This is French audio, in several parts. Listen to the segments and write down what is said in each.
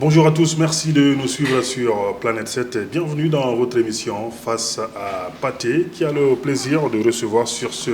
Bonjour à tous, merci de nous suivre sur Planète 7 et bienvenue dans votre émission Face à Pathé qui a le plaisir de recevoir sur ce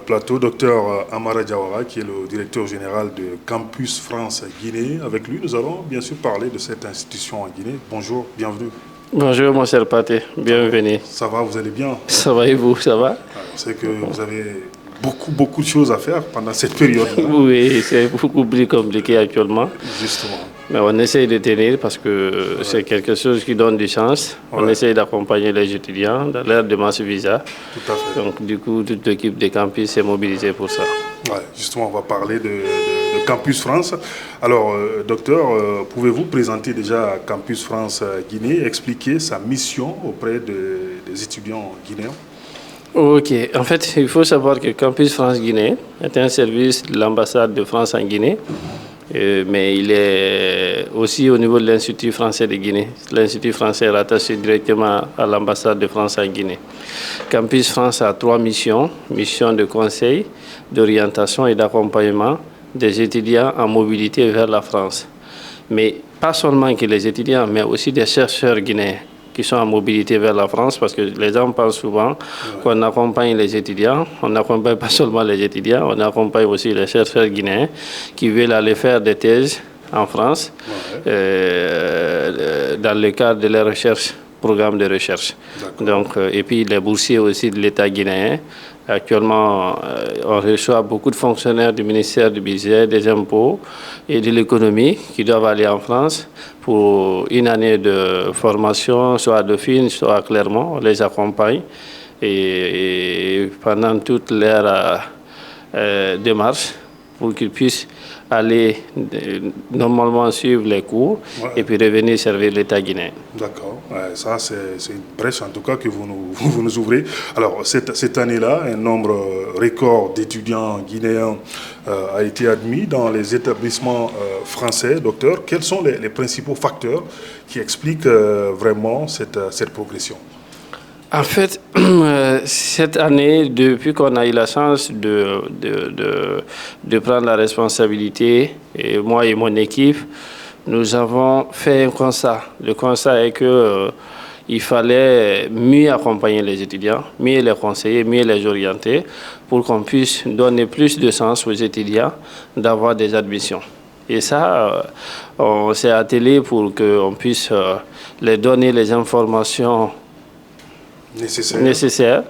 plateau Dr Amara Diawara qui est le directeur général de Campus France Guinée. Avec lui, nous allons bien sûr parler de cette institution en Guinée. Bonjour, bienvenue. Bonjour mon cher Pathé, bienvenue. Ça va, vous allez bien? Ça va et vous, ça va? Je sais que vous avez beaucoup de choses à faire pendant cette période. Oui, c'est beaucoup plus compliqué actuellement. Justement. Mais on essaye de tenir parce que c'est quelque chose qui donne du sens. On essaye d'accompagner les étudiants dans leur demande visa. Tout à fait. Donc du coup, toute l'équipe des campus s'est mobilisée pour ça. Ouais, justement, on va parler de Campus France. Alors, docteur, pouvez-vous présenter déjà Campus France Guinée, expliquer sa mission auprès des étudiants guinéens? Ok, en fait, il faut savoir que Campus France Guinée est un service de l'ambassade de France en Guinée. Mais il est aussi au niveau de l'Institut français de Guinée. L'Institut français est rattaché directement à l'ambassade de France en Guinée. Campus France a 3 missions. Mission de conseil, d'orientation et d'accompagnement des étudiants en mobilité vers la France. Mais pas seulement que les étudiants, mais aussi des chercheurs guinéens qui sont en mobilité vers la France, parce que les gens pensent souvent qu'on accompagne les étudiants. On n'accompagne pas seulement les étudiants, on accompagne aussi les chercheurs guinéens qui veulent aller faire des thèses en France dans le cadre de leurs recherches, programmes de recherche. Donc, et puis les boursiers aussi de l'État guinéen. Actuellement, on reçoit beaucoup de fonctionnaires du ministère du Budget, des Impôts et de l'économie qui doivent aller en France pour une année de formation, soit à Dauphine, soit à Clermont. On les accompagne et pendant toute leur démarche pour qu'ils puissent aller normalement suivre les cours et puis revenir servir l'État guinéen. D'accord, ça c'est une brèche en tout cas que vous nous ouvrez. Alors cette année-là, un nombre record d'étudiants guinéens a été admis dans les établissements français. Docteur, quels sont les principaux facteurs qui expliquent vraiment cette progression? En fait, cette année, depuis qu'on a eu la chance de prendre la responsabilité, et moi et mon équipe, nous avons fait un constat. Le constat est qu'il fallait mieux accompagner les étudiants, mieux les conseiller, mieux les orienter, pour qu'on puisse donner plus de sens aux étudiants d'avoir des admissions. Et ça, on s'est attelé pour qu'on puisse les donner les informations nécessaires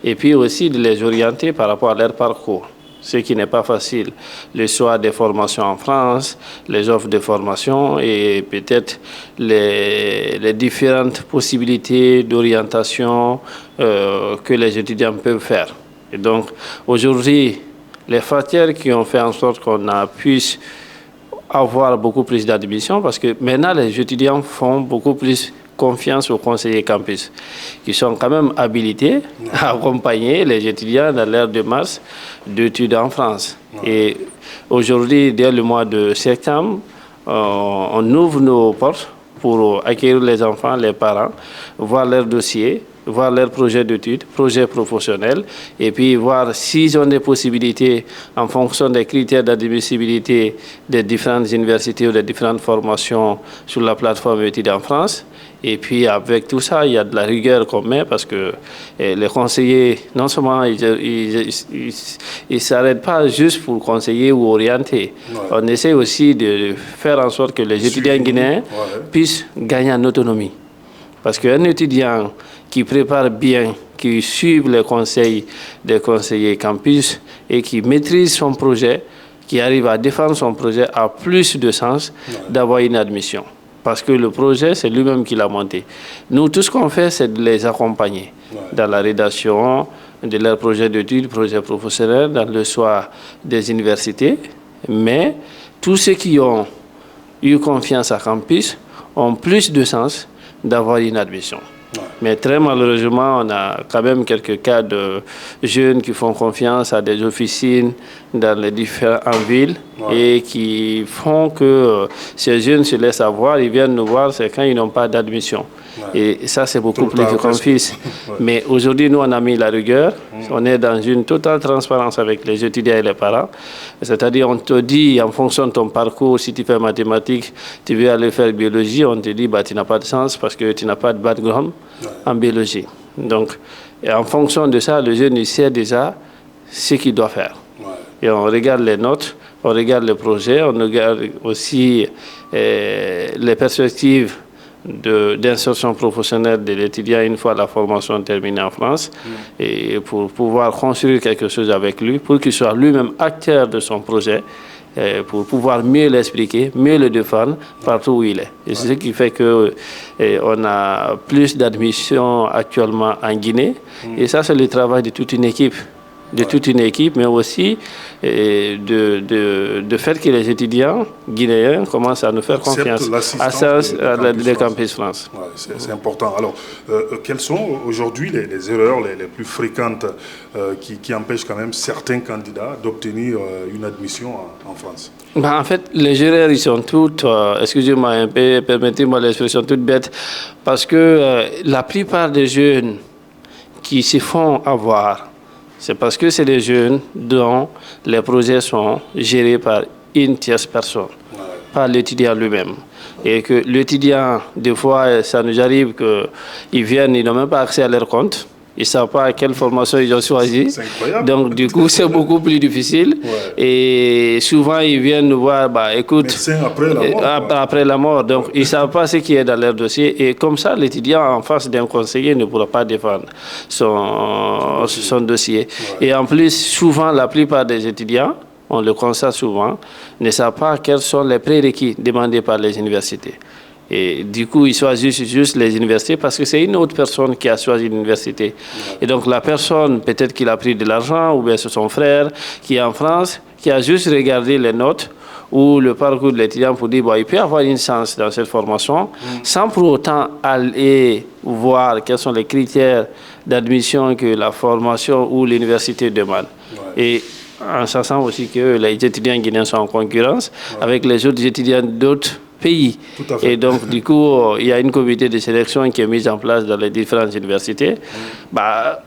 et puis aussi de les orienter par rapport à leur parcours, ce qui n'est pas facile. Le choix des formations en France, les offres de formation et peut-être les différentes possibilités d'orientation que les étudiants peuvent faire. Et donc aujourd'hui, les facteurs qui ont fait en sorte qu'on puisse avoir beaucoup plus d'admissions, parce que maintenant les étudiants font beaucoup plus confiance aux conseillers campus, qui sont quand même habilités à accompagner les étudiants dans leur démarche d'études en France. Et aujourd'hui, dès le mois de septembre, on ouvre nos portes pour accueillir les enfants, les parents, voir leurs dossiers, voir leurs projets d'études, projets professionnels, et puis voir s'ils ont des possibilités en fonction des critères d'admissibilité des différentes universités ou des différentes formations sur la plateforme études en France. Et puis avec tout ça, il y a de la rigueur qu'on met parce que les conseillers, non seulement ils ne s'arrêtent pas juste pour conseiller ou orienter. On essaie aussi de faire en sorte que les étudiants guinéens puissent gagner en autonomie. Parce qu'un étudiant qui prépare bien, qui suit les conseils des conseillers campus et qui maîtrise son projet, qui arrive à défendre son projet, a plus de sens d'avoir une admission. Parce que le projet, c'est lui-même qui l'a monté. Nous, tout ce qu'on fait, c'est de les accompagner dans la rédaction de leurs projets d'études, projets professionnels, dans le choix des universités. Mais tous ceux qui ont eu confiance à Campus ont plus de sens d'avoir une admission. Mais très malheureusement, on a quand même quelques cas de jeunes qui font confiance à des officines dans les différentes villes et qui font que ces jeunes se laissent avoir, ils viennent nous voir, c'est quand ils n'ont pas d'admission. Et ça, c'est beaucoup plus que Campus. Ouais. Mais aujourd'hui, nous, on a mis la rigueur. On est dans une totale transparence avec les étudiants et les parents. C'est-à-dire, on te dit, en fonction de ton parcours, si tu fais mathématiques, tu veux aller faire biologie, on te dit, bah, tu n'as pas de chance parce que tu n'as pas de background en biologie. Donc, et en fonction de ça, le jeune, il sait déjà ce qu'il doit faire. Et on regarde les notes, on regarde le projet, on regarde aussi les perspectives d'insertion professionnelle de l'étudiant une fois la formation terminée en France, et pour pouvoir construire quelque chose avec lui, pour qu'il soit lui-même acteur de son projet, pour pouvoir mieux l'expliquer, mieux le défendre partout où il est. Et c'est ce qui fait qu'on a plus d'admissions actuellement en Guinée, et ça c'est le travail de toute une équipe. Mais aussi de faire que les étudiants guinéens commencent à nous faire confiance à les Campus France. Ouais, c'est important. Alors, quelles sont aujourd'hui les erreurs les plus fréquentes qui empêchent quand même certains candidats d'obtenir une admission en France? En fait, les erreurs, ils sont toutes, excusez-moi un peu, permettez-moi l'expression toute bête, parce que la plupart des jeunes qui se font avoir, c'est parce que c'est des jeunes dont les projets sont gérés par une tierce personne, par l'étudiant lui-même. Et que l'étudiant, des fois, ça nous arrive qu'ils viennent, ils n'ont même pas accès à leur compte. Ils ne savent pas quelle formation ils ont choisi. C'est incroyable. Donc, du coup, c'est beaucoup plus difficile. Et souvent, ils viennent nous voir, bah, écoute, médecin après la mort. Donc, ils ne savent pas ce qui est dans leur dossier. Et comme ça, l'étudiant en face d'un conseiller ne pourra pas défendre son dossier. Et en plus, souvent, la plupart des étudiants, on le constate souvent, ne savent pas quels sont les prérequis demandés par les universités. Et du coup, ils choisissent juste les universités parce que c'est une autre personne qui a choisi l'université. Et donc, la personne, peut-être qu'il a pris de l'argent, ou bien c'est son frère qui est en France, qui a juste regardé les notes ou le parcours de l'étudiant pour dire, bon, il peut avoir une chance dans cette formation, sans pour autant aller voir quels sont les critères d'admission que la formation ou l'université demande. Et en sachant aussi que les étudiants guinéens sont en concurrence avec les autres étudiants d'autres pays. Et donc, du coup, il y a une comité de sélection qui est mise en place dans les différentes universités. Bah,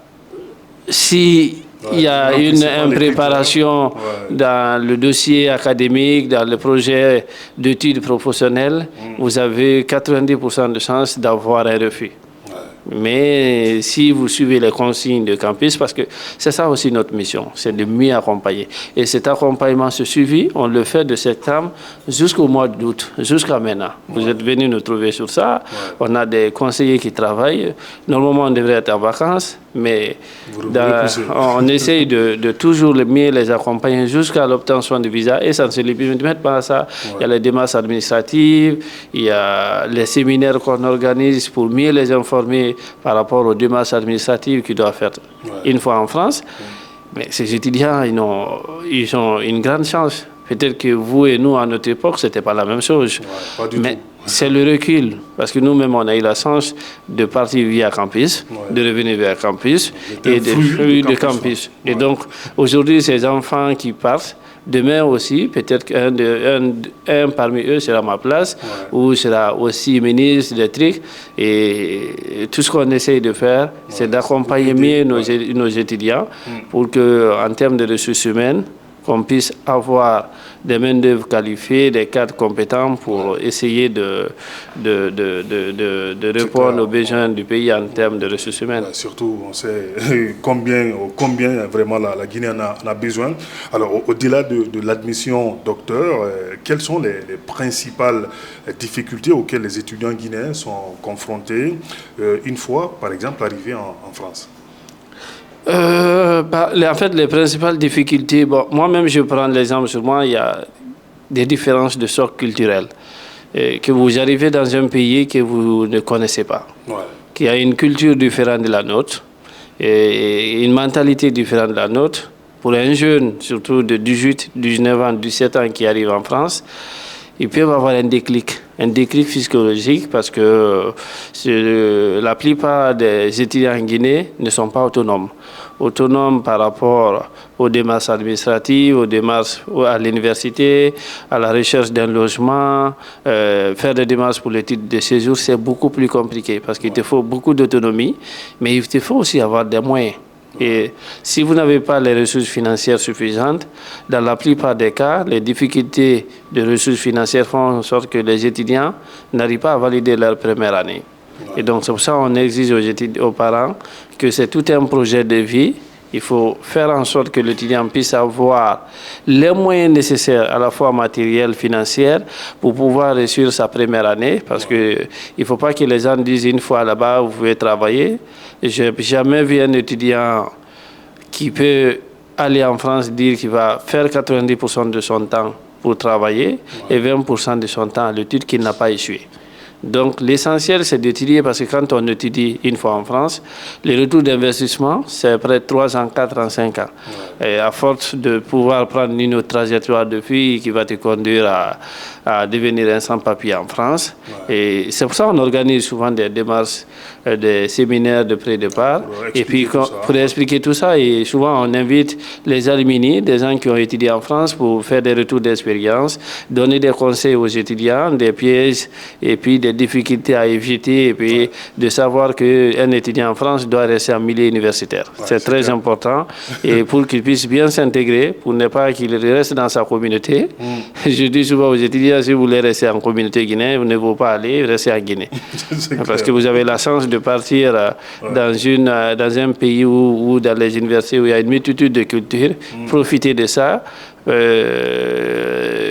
si il y a une impréparation dans le dossier académique, dans le projet d'études professionnelles, vous avez 90% de chances d'avoir un refus. Mais si vous suivez les consignes de Campus, parce que c'est ça aussi notre mission, c'est de mieux accompagner. Et cet accompagnement, ce suivi, on le fait de septembre jusqu'au mois d'août, jusqu'à maintenant. Vous êtes venus nous trouver sur ça. On a des conseillers qui travaillent. Normalement, on devrait être en vacances, mais on essaye de toujours mieux les accompagner jusqu'à l'obtention du visa. Et ça ne se limite pas à ça. Il y a les démarches administratives, il y a les séminaires qu'on organise pour mieux les informer par rapport aux démarches administratives qu'ils doivent faire une fois en France. Mais ces étudiants, ils ont une grande chance. Peut-être que vous et nous, à notre époque, ce n'était pas la même chose. Mais c'est le recul. Parce que nous-mêmes, on a eu la chance de partir via Campus, de revenir vers Campus et de fruits de Campus. Et donc, aujourd'hui, ces enfants qui partent, demain aussi, peut-être qu'un parmi eux sera à ma place, ou sera aussi ministre des trucs. Et tout ce qu'on essaye de faire, c'est d'accompagner mieux nos étudiants pour qu'en termes de ressources humaines, qu'on puisse avoir des main-d'œuvre qualifiées, des cadres compétents pour essayer de répondre aux besoins du pays en termes de ressources humaines. Surtout, on sait combien vraiment la Guinée en a besoin. Alors, au-delà de l'admission docteur, quelles sont les principales difficultés auxquelles les étudiants guinéens sont confrontés une fois, par exemple, arrivés en France? En fait, les principales difficultés, moi-même, je prends l'exemple sur moi, il y a des différences de socle culturel. Que vous arrivez dans un pays que vous ne connaissez pas, qui a une culture différente de la nôtre, et une mentalité différente de la nôtre. Pour un jeune, surtout de 18, 19 ans, 17 ans qui arrive en France, ils peuvent avoir un déclic physiologique parce que la plupart des étudiants en Guinée ne sont pas autonomes par rapport aux démarches administratives, aux démarches à l'université, à la recherche d'un logement, faire des démarches pour les titres de séjour, c'est beaucoup plus compliqué parce qu'il te faut beaucoup d'autonomie, mais il te faut aussi avoir des moyens. Et si vous n'avez pas les ressources financières suffisantes, dans la plupart des cas, les difficultés de ressources financières font en sorte que les étudiants n'arrivent pas à valider leur première année. Et donc c'est pour ça qu'on exige aux parents que c'est tout un projet de vie. Il faut faire en sorte que l'étudiant puisse avoir les moyens nécessaires, à la fois matériels, financiers, pour pouvoir réussir sa première année. Parce qu'il ne faut pas que les gens disent une fois là-bas, vous pouvez travailler. Je n'ai jamais vu un étudiant qui peut aller en France dire qu'il va faire 90% de son temps pour travailler et 20% de son temps à l'étude qu'il n'a pas échoué. Donc l'essentiel, c'est d'étudier parce que quand on étudie une fois en France, les retours d'investissement, c'est près de 3 ans, 4 ans, 5 ans. Et à force de pouvoir prendre une autre trajectoire de vie qui va te conduire à devenir un sans-papier en France. Et c'est pour ça qu'on organise souvent des démarches, des séminaires de pré-départ. Et puis pour expliquer tout ça, et souvent on invite les alumni, des gens qui ont étudié en France pour faire des retours d'expérience, donner des conseils aux étudiants, des pièges et puis des difficultés à éviter et puis de savoir qu'un étudiant en France doit rester en milieu universitaire. C'est très important et pour qu'il puisse bien s'intégrer, pour ne pas qu'il reste dans sa communauté. Je dis souvent aux étudiants, si vous voulez rester en communauté guinéenne, vous ne faut pas aller rester en Guinée. Parce que vous avez la chance de partir dans un pays ou dans les universités où il y a une multitude de cultures, profiter de ça.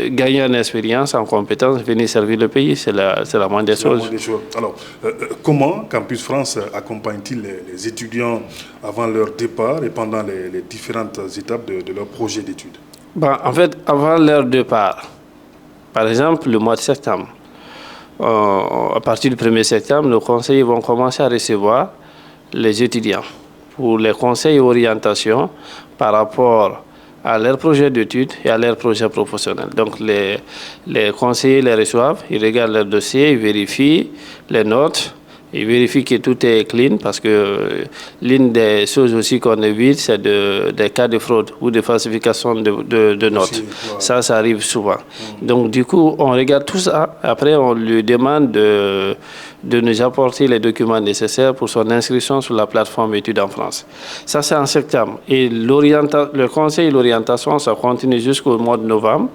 Gagner en expérience, en compétence, venir servir le pays, c'est la moindre des choses. Alors, comment Campus France accompagne-t-il les étudiants avant leur départ et pendant les différentes étapes de leur projet d'études? En fait, avant leur départ, par exemple, le mois de septembre, à partir du 1er septembre, nos conseillers vont commencer à recevoir les étudiants pour les conseils et orientations par rapport à leur projet d'études et à leur projet professionnel. Donc les conseillers les reçoivent, ils regardent leur dossier, ils vérifient les notes, ils vérifient que tout est clean parce que l'une des choses aussi qu'on évite, c'est des cas de fraude ou de falsification de notes. Ça arrive souvent. Donc du coup, on regarde tout ça. Après, on lui demande de nous apporter les documents nécessaires pour son inscription sur la plateforme études en France. Ça, c'est en septembre. Et le conseil et l'orientation, ça continue jusqu'au mois de novembre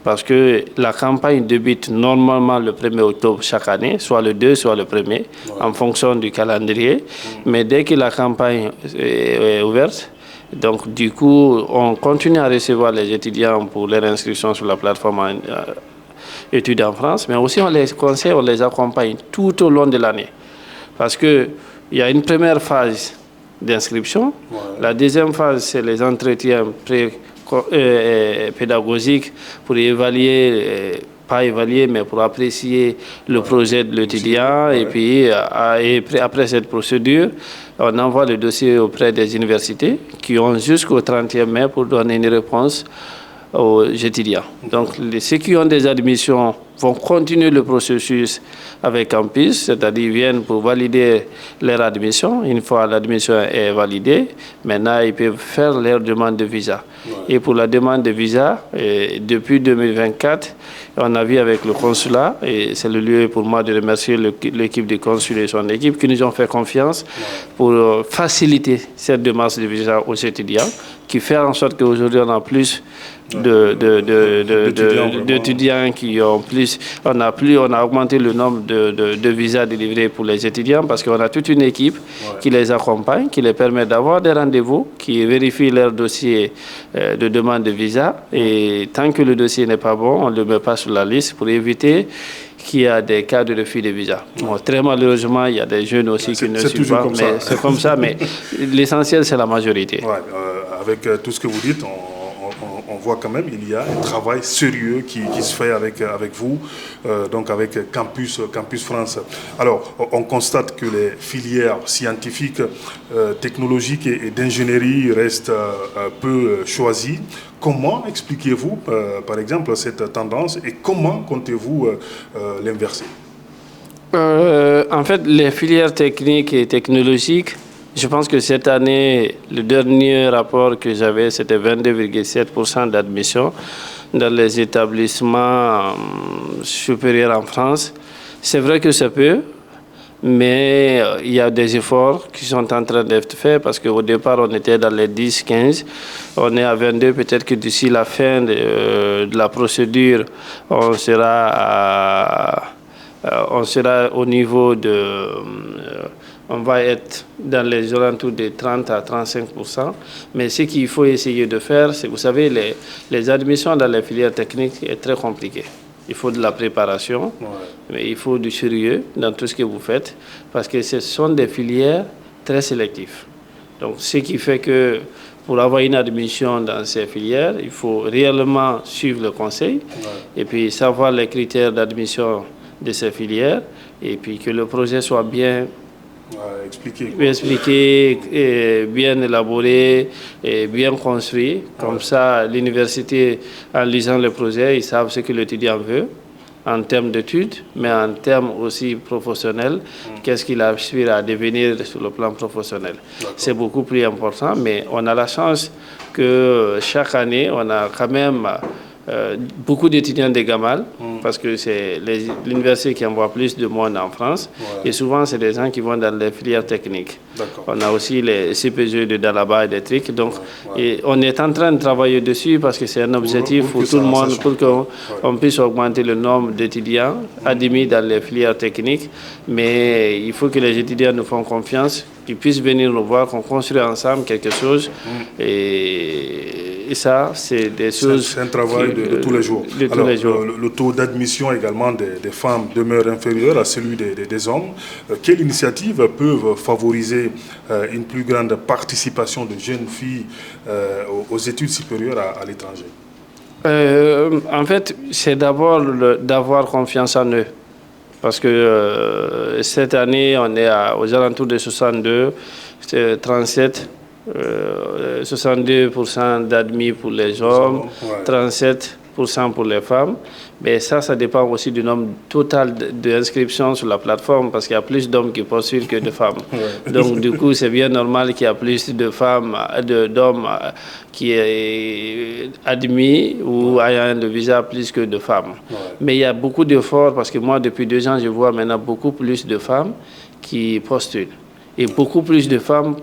parce que la campagne débute normalement le 1er octobre chaque année, soit le 2, soit le 1er, en fonction du calendrier. Mais dès que la campagne est ouverte, donc du coup, on continue à recevoir les étudiants pour leur inscription sur la plateforme études en France, mais aussi on les conseille, on les accompagne tout au long de l'année. Parce qu'il y a une première phase d'inscription. La deuxième phase, c'est les entretiens pédagogiques pour évaluer, pas évaluer, mais pour apprécier le projet de l'étudiant. Et puis, après cette procédure, on envoie le dossier auprès des universités qui ont jusqu'au 31 mai pour donner une réponse aux étudiants. Donc, ceux qui ont des admissions vont continuer le processus avec Campus, c'est-à-dire ils viennent pour valider leur admission. Une fois l'admission est validée, maintenant ils peuvent faire leur demande de visa. Et pour la demande de visa, depuis 2024, on a vu avec le consulat, et c'est le lieu pour moi de remercier l'équipe du consulat et son équipe qui nous ont fait confiance pour faciliter cette demande de visa aux étudiants, qui fait en sorte qu'aujourd'hui on a plus d'étudiants qui ont plus. On a augmenté le nombre de visas délivrés pour les étudiants parce qu'on a toute une équipe qui les accompagne, qui les permet d'avoir des rendez-vous, qui vérifie leur dossier de demande de visa. Et tant que le dossier n'est pas bon, on ne le met pas sur la liste pour éviter qu'il y a des cas de refus de visa. Bon, très malheureusement, il y a des jeunes aussi qui ne suivent pas, mais c'est comme ça. Mais l'essentiel, c'est la majorité. Avec tout ce que vous dites, on voit quand même il y a un travail sérieux qui se fait avec vous, donc avec Campus France. Alors, on constate que les filières scientifiques, technologiques et d'ingénierie restent peu choisies. Comment expliquez-vous, par exemple, cette tendance et comment comptez-vous l'inverser? En fait, les filières techniques et technologiques, je pense que cette année, le dernier rapport que j'avais, c'était 22,7% d'admission dans les établissements supérieurs en France. C'est vrai que c'est peu, mais il y a des efforts qui sont en train d'être faits parce qu'au départ, on était dans les 10, 15. On est à 22. Peut-être que d'ici la fin de la procédure, on sera au niveau de... on va être dans les alentours de 30 à 35%. Mais ce qu'il faut essayer de faire, c'est, vous savez, les admissions dans les filières techniques est très compliqué. Il faut de la préparation, mais il faut du sérieux dans tout ce que vous faites, parce que ce sont des filières très sélectives. Donc, ce qui fait que pour avoir une admission dans ces filières, il faut réellement suivre le conseil et puis savoir les critères d'admission de ces filières et puis que le projet soit bien expliqué, et bien élaboré et bien construit. Comme ça, l'université, en lisant le projet, ils savent ce que l'étudiant veut en termes d'études, mais en termes aussi professionnels, qu'est-ce qu'il aspire à devenir sur le plan professionnel. C'est beaucoup plus important, mais on a la chance que chaque année, on a quand même beaucoup d'étudiants de Gamal, parce que c'est l'université qui envoie plus de monde en France. Et souvent, c'est des gens qui vont dans les filières techniques. On a aussi les CPG de Dalaba et des trucs. Donc, et on est en train de travailler dessus parce que c'est un objectif pour tout le monde, pour qu'on puisse augmenter le nombre d'étudiants admis dans les filières techniques. Mais il faut que les étudiants nous font confiance, qu'ils puissent venir nous voir, qu'on construit ensemble quelque chose. Et ça, c'est des choses... C'est un travail de tous les jours. Alors, le taux d'admission également des femmes demeure inférieur à celui des hommes. Quelles initiatives peuvent favoriser une plus grande participation de jeunes filles aux études supérieures à l'étranger? En fait, c'est d'abord d'avoir confiance en eux. Parce que cette année, on est aux alentours de 62, 37, 62% d'admis pour les hommes, 37% pour les femmes. Mais ça dépend aussi du nombre total d'inscriptions sur la plateforme parce qu'il y a plus d'hommes qui postulent que de femmes. Donc, du coup, c'est bien normal qu'il y a plus de femmes, d'hommes qui est admis ou ayant le visa plus que de femmes. Mais il y a beaucoup d'efforts parce que moi, depuis 2 ans, je vois maintenant beaucoup plus de femmes qui postulent. Et beaucoup plus de femmes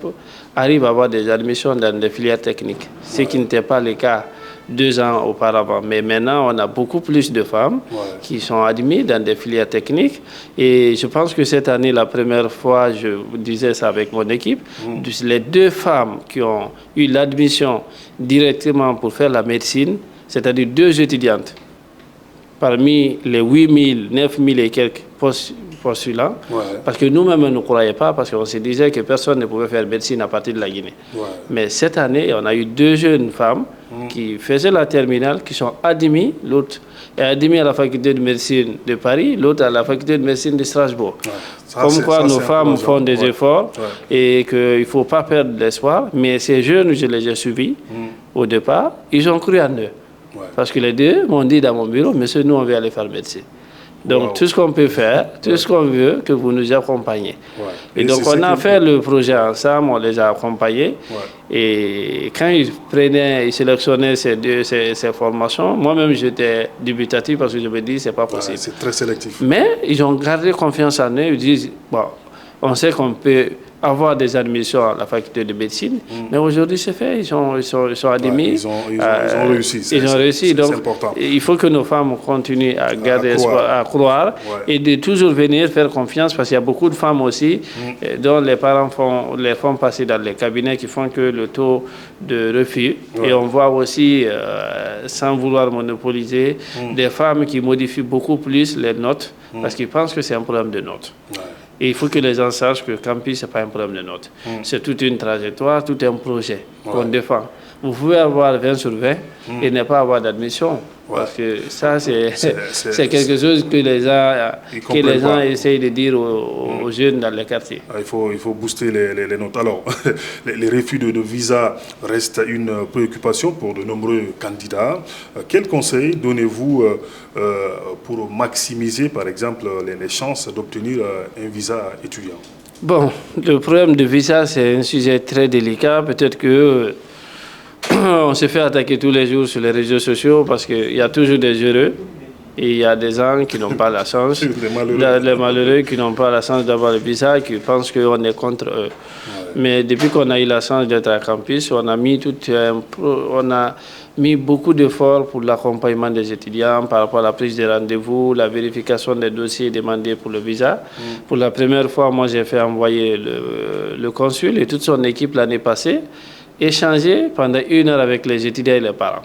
arrivent à avoir des admissions dans des filières techniques, ce qui n'était pas le cas 2 ans auparavant. Mais maintenant, on a beaucoup plus de femmes qui sont admises dans des filières techniques. Et je pense que cette année, la première fois, je vous disais ça avec mon équipe, les 2 femmes qui ont eu l'admission directement pour faire la médecine, c'est-à-dire 2 étudiantes, parmi les 8000, 9000 et quelques postulants, parce que nous-mêmes, nous ne croyons pas, parce qu'on se disait que personne ne pouvait faire médecine à partir de la Guinée. Mais cette année, on a eu 2 jeunes femmes qui faisaient la terminale, qui sont admises. L'autre est admise à la faculté de médecine de Paris, l'autre à la faculté de médecine de Strasbourg. Comme quoi nos femmes font des efforts et qu'il ne faut pas perdre l'espoir. Mais ces jeunes, je les ai suivis au départ, ils ont cru en eux. Parce que les 2 m'ont dit dans mon bureau, monsieur, nous, on veut aller faire médecine. Donc, tout ce qu'on peut faire, tout ce qu'on veut, que vous nous accompagnez. Et donc, on a fait le projet ensemble, on les a accompagnés. Et quand ils sélectionnaient ces formations, moi-même, j'étais dubitatif parce que je me dis, c'est pas possible. C'est très sélectif. Mais ils ont gardé confiance en eux. Ils disent, bon, on sait qu'on peut avoir des admissions à la faculté de médecine, mais aujourd'hui c'est fait, ils sont admis. Ils ont réussi. Ils ont réussi, donc important. Il faut que nos femmes continuent à garder espoir, à croire et de toujours venir faire confiance parce qu'il y a beaucoup de femmes aussi dont les parents les font passer dans les cabinets qui font que le taux de refus. Et on voit aussi, sans vouloir monopoliser, des femmes qui modifient beaucoup plus les notes parce qu'ils pensent que c'est un problème de notes. Et il faut que les gens sachent que campus, ce n'est pas un problème de notes. C'est toute une trajectoire, tout un projet qu'on défend. Vous pouvez avoir 20 sur 20 et ne pas avoir d'admission. Parce que ça, c'est quelque chose que les gens essayent de dire aux jeunes dans les quartiers. Il faut booster les notes. Alors, les refus de visa restent une préoccupation pour de nombreux candidats. Quels conseils donnez-vous pour maximiser, par exemple, les chances d'obtenir un visa étudiant? Bon, le problème de visa, c'est un sujet très délicat. Peut-être que on se fait attaquer tous les jours sur les réseaux sociaux parce qu'il y a toujours des heureux et il y a des gens qui n'ont pas la chance, les malheureux qui n'ont pas la chance d'avoir le visa, qui pensent qu'on est contre eux. Mais depuis qu'on a eu la chance d'être à campus, on a mis beaucoup d'efforts pour l'accompagnement des étudiants par rapport à la prise de rendez-vous, la vérification des dossiers demandés pour le visa. Pour la première fois, moi j'ai fait envoyer le consul et toute son équipe l'année passée, échanger pendant 1 heure avec les étudiants et les parents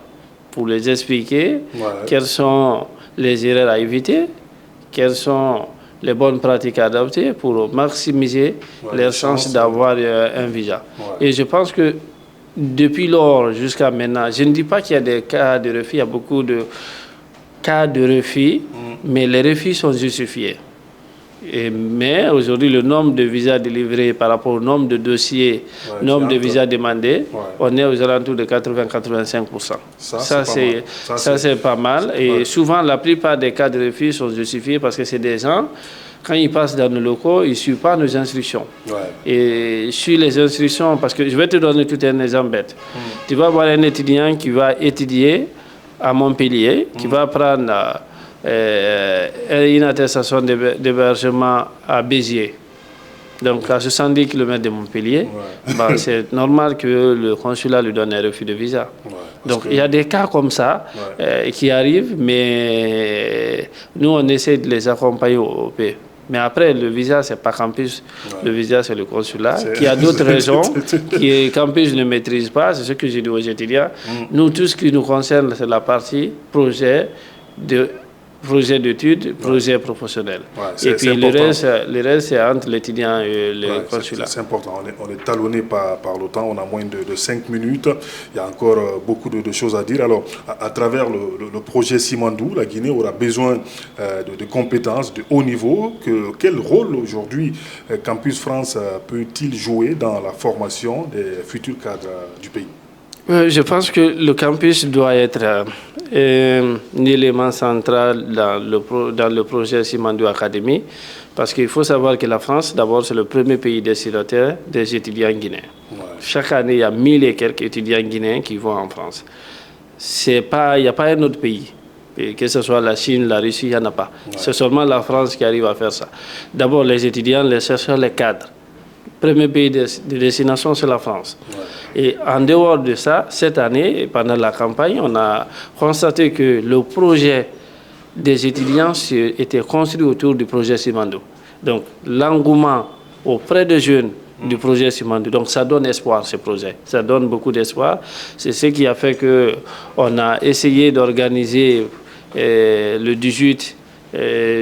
pour les expliquer quelles sont les erreurs à éviter, quelles sont les bonnes pratiques à adopter pour maximiser les chances d'avoir un visa. Et je pense que depuis lors jusqu'à maintenant, je ne dis pas qu'il y a des cas de refus, il y a beaucoup de cas de refus, mais les refus sont justifiés. Mais aujourd'hui, le nombre de visas délivrés par rapport au nombre de dossiers, nombre de visas demandés, on est aux alentours de 80-85%. Ça, c'est pas mal. Et souvent, la plupart des cas de refus sont justifiés parce que c'est des gens, quand ils passent dans nos locaux, ils ne suivent pas nos instructions. Et sur les instructions, parce que je vais te donner tout un exemple bête. Tu vas avoir un étudiant qui va étudier à Montpellier, qui va prendre une attestation d'hébergement à Béziers, donc à 70 km de Montpellier. C'est normal que le consulat lui donne un refus de visa. Donc il y a des cas comme ça qui arrivent, mais nous on essaie de les accompagner au pays. Mais après, le visa, ce n'est pas campus. Le visa, c'est le consulat. Qui a d'autres raisons que campus ne maîtrise pas. C'est ce que j'ai dit aux étudiants. Nous, tout ce qui nous concerne, c'est la partie projet d'études, projet professionnel. Et puis le reste, c'est entre l'étudiant et le consulat. C'est important. On est talonné par le temps. On a moins de 5 minutes. Il y a encore beaucoup de choses à dire. Alors, à travers le projet Simandou, la Guinée aura besoin de compétences de haut niveau. Quel rôle aujourd'hui Campus France peut-il jouer dans la formation des futurs cadres du pays? Je pense que le campus doit être un élément central dans le projet Simandou Academy, parce qu'il faut savoir que la France, d'abord, c'est le premier pays destinataire des étudiants guinéens. Chaque année, il y a 1000 et quelques étudiants guinéens qui vont en France. Il n'y a pas un autre pays. Et que ce soit la Chine, la Russie, il n'y en a pas. C'est seulement la France qui arrive à faire ça. D'abord, les étudiants, les chercheurs, les cadres. Le premier pays de destination, c'est la France. Et en dehors de ça, cette année, pendant la campagne, on a constaté que le projet des étudiants était construit autour du projet Simandou. Donc, l'engouement auprès des jeunes du projet Simandou. Donc, ça donne espoir, ce projet. Ça donne beaucoup d'espoir. C'est ce qui a fait qu'on a essayé d'organiser le 18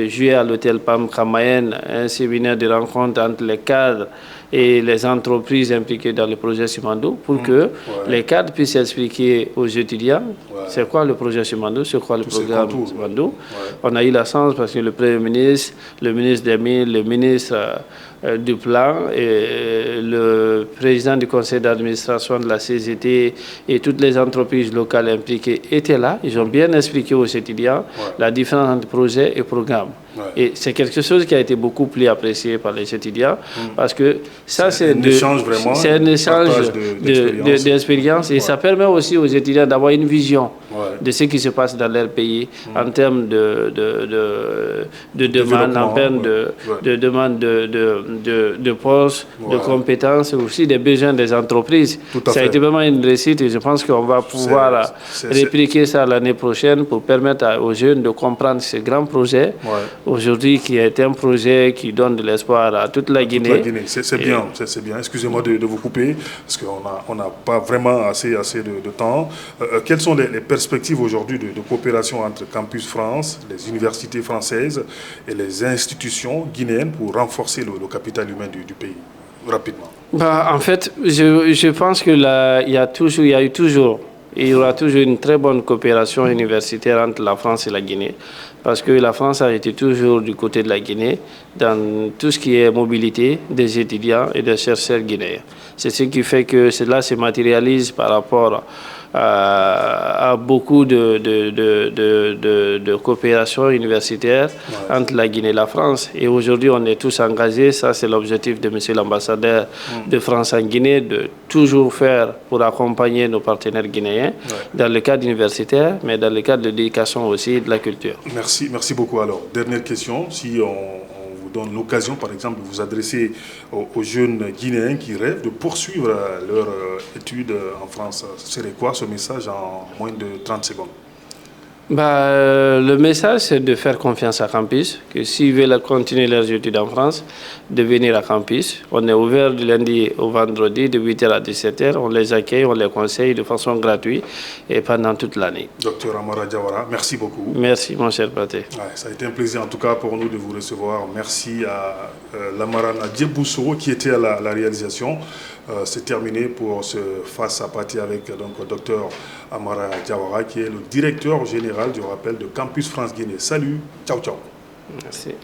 juillet à l'hôtel PAM Kamayen un séminaire de rencontre entre les cadres et les entreprises impliquées dans le projet Simandou pour que les cadres puissent expliquer aux étudiants c'est quoi le projet Simandou, c'est quoi le programme Simandou. On a eu la chance parce que le Premier ministre, le ministre des Mines, le ministre du Plan et le président du conseil d'administration de la CGT et toutes les entreprises locales impliquées étaient là. Ils ont bien expliqué aux étudiants la différence entre projet et programme. Et c'est quelque chose qui a été beaucoup plus apprécié par les étudiants parce que ça, c'est un échange d'expérience et ça permet aussi aux étudiants d'avoir une vision de ce qui se passe dans leur pays en termes de demande, en termes de demande de postes, de compétences, aussi des besoins des entreprises. Ça a été vraiment une réussite et je pense qu'on va pouvoir répliquer ça l'année prochaine pour permettre aux jeunes de comprendre ce grand projet. Aujourd'hui, qui est un projet qui donne de l'espoir à toute la Guinée. C'est bien, c'est bien. Excusez-moi de vous couper, parce qu'on n'a pas vraiment assez de temps. Quelles sont les perspectives aujourd'hui de coopération entre Campus France, les universités françaises et les institutions guinéennes pour renforcer le capital humain du pays, rapidement? En fait, je pense qu'il y aura toujours une très bonne coopération universitaire entre la France et la Guinée, parce que la France a été toujours du côté de la Guinée dans tout ce qui est mobilité des étudiants et des chercheurs guinéens. C'est ce qui fait que cela se matérialise par rapport à beaucoup de coopération universitaire entre la Guinée et la France. Et aujourd'hui, on est tous engagés. Ça, c'est l'objectif de monsieur l'ambassadeur de France en Guinée, de toujours faire pour accompagner nos partenaires guinéens dans le cadre universitaire, mais dans le cadre de l'éducation aussi et de la culture. Merci beaucoup. Alors, dernière question. Si on donne l'occasion, par exemple, de vous adresser aux jeunes Guinéens qui rêvent de poursuivre leur études en France, ce serait quoi ce message en moins de 30 secondes? Le message, c'est de faire confiance à Campus, que s'ils veulent continuer leurs études en France, de venir à Campus. On est ouvert du lundi au vendredi, de 8h à 17h. On les accueille, on les conseille de façon gratuite et pendant toute l'année. Docteur Amara Diawara, merci beaucoup. Merci, mon cher Paté. Ça a été un plaisir, en tout cas, pour nous de vous recevoir. Merci à Lamarana Djebousso qui était à la réalisation. C'est terminé pour ce Face à Paté avec donc Dr Amara Diawara qui est le directeur général du rappel de Campus France Guinée. Salut, ciao ciao. Merci.